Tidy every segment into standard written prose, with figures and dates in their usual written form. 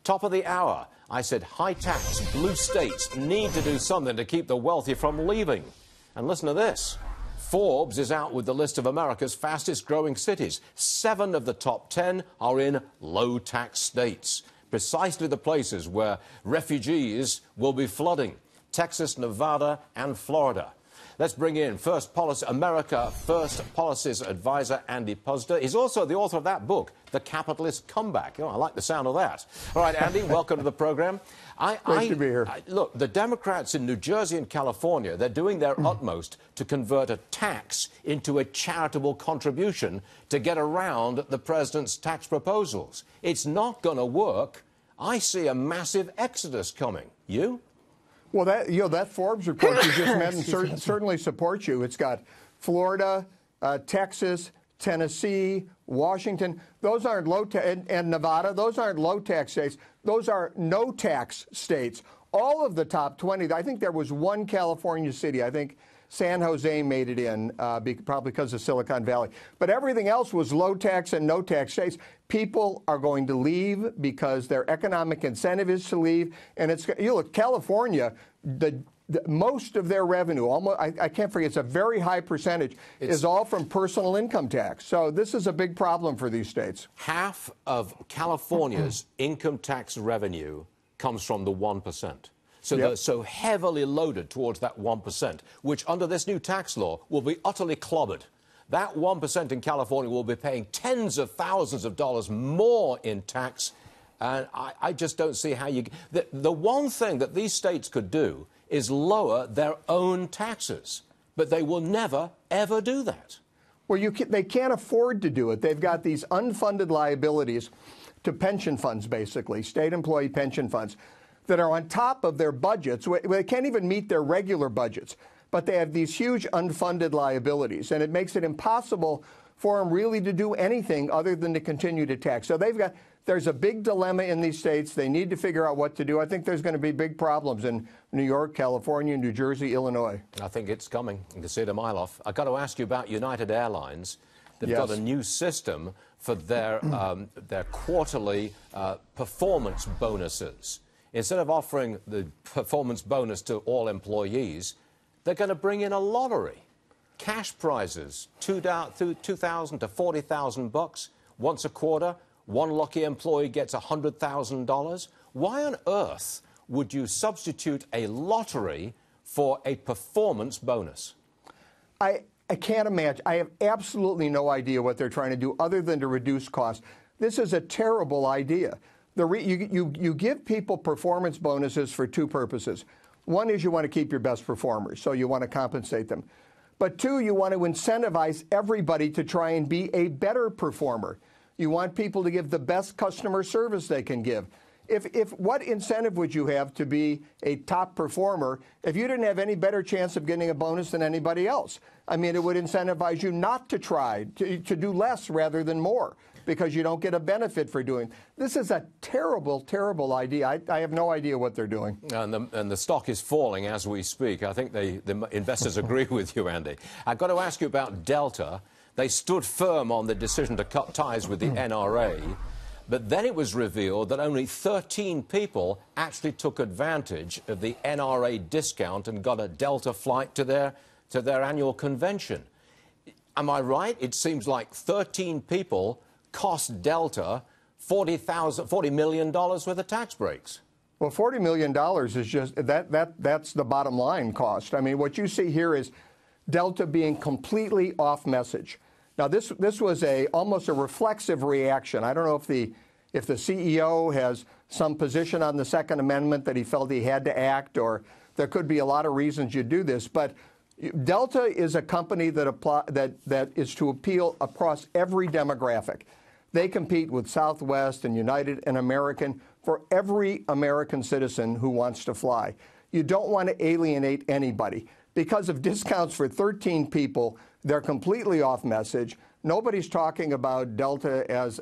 Top of the hour, I said high tax, blue states need to do something to keep the wealthy from leaving. And listen to this. Forbes is out with the list of America's fastest growing cities. 7 of the top 10 are in low tax states, precisely the places where refugees will be flooding. Texas, Nevada, and Florida. Let's bring in America First Policies advisor Andy Puzder. He's also the author of that book, The Capitalist Comeback. Oh, I like the sound of that. All right, Andy, welcome to the program. Great to be here. Look, the Democrats in New Jersey and California, they're doing their utmost to convert a tax into a charitable contribution to get around the president's tax proposals. It's not going to work. I see a massive exodus coming. You? Well, that Forbes report you just mentioned certainly supports you. It's got Florida, Texas, Tennessee, Washington. Those aren't low tax, and Nevada. Those aren't low tax states. Those are no tax states. All of the top 20. I think there was one California city. I think San Jose made it in, probably because of Silicon Valley. But everything else was low tax and no tax states. People are going to leave because their economic incentive is to leave. And you look, California, most of their revenue, almost, I can't forget, it's a very high percentage, is all from personal income tax. So this is a big problem for these states. Half of California's income tax revenue comes from the 1%. So they're so heavily loaded towards that 1%, which under this new tax law will be utterly clobbered. That 1% in California will be paying tens of thousands of dollars more in tax. And I just don't see how you... The one thing that these states could do is lower their own taxes. But they will never, ever do that. Well, they can't afford to do it. They've got these unfunded liabilities to pension funds, basically, state employee pension funds, that are on top of their budgets. They can't even meet their regular budgets, but they have these huge unfunded liabilities, and it makes it impossible for them really to do anything other than to continue to tax. So there's a big dilemma in these states. They need to figure out what to do. I think there's going to be big problems in New York, California, New Jersey, Illinois. I think it's coming. You can see it a mile off. I've got to ask you about United Airlines. They've got a new system for their quarterly performance bonuses. Instead of offering the performance bonus to all employees, they're going to bring in a lottery. Cash prizes, $2,000 to $40,000 once a quarter. One lucky employee gets $100,000. Why on earth would you substitute a lottery for a performance bonus? I can't imagine. I have absolutely no idea what they're trying to do other than to reduce costs. This is a terrible idea. You give people performance bonuses for 2 purposes. One is you want to keep your best performers, so you want to compensate them. But 2, you want to incentivize everybody to try and be a better performer. You want people to give the best customer service they can give. What incentive would you have to be a top performer if you didn't have any better chance of getting a bonus than anybody else? I mean, it would incentivize you not to try, to do less rather than more, because you don't get a benefit for doing. This is a terrible, terrible idea. I have no idea what they're doing. And the stock is falling as we speak. I think the investors agree with you, Andy. I've got to ask you about Delta. They stood firm on the decision to cut ties with the NRA, but then it was revealed that only 13 people actually took advantage of the NRA discount and got a Delta flight to their annual convention. Am I right? It seems like 13 people cost Delta $40 million worth of tax breaks. Well, $40 million is just that's the bottom line cost. I mean, what you see here is Delta being completely off message. Now, this was almost a reflexive reaction. I don't know if the CEO has some position on the Second Amendment that he felt he had to act, or there could be a lot of reasons you do this, but Delta is a company that is to appeal across every demographic. They compete with Southwest and United and American for every American citizen who wants to fly. You don't want to alienate anybody. Because of discounts for 13 people, they're completely off message. Nobody's talking about Delta as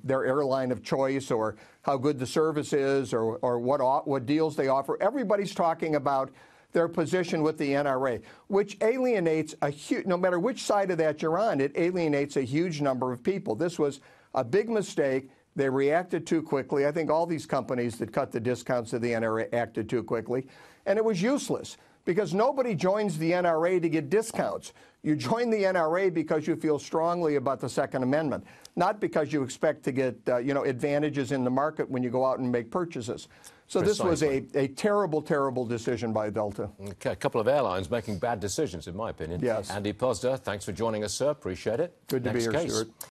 their airline of choice, or how good the service is, or what deals they offer. Everybody's talking about their position with the NRA, which alienates a huge, no matter which side of that you're on, it alienates a huge number of people. This was a big mistake. They reacted too quickly. I think all these companies that cut the discounts of the NRA acted too quickly. And it was useless because nobody joins the NRA to get discounts. You join the NRA because you feel strongly about the Second Amendment, not because you expect to get advantages in the market when you go out and make purchases. So this was a terrible, terrible decision by Delta. Okay, a couple of airlines making bad decisions, in my opinion. Yes. Andy Puzder, thanks for joining us, sir. Appreciate it. Good to be here, Stuart.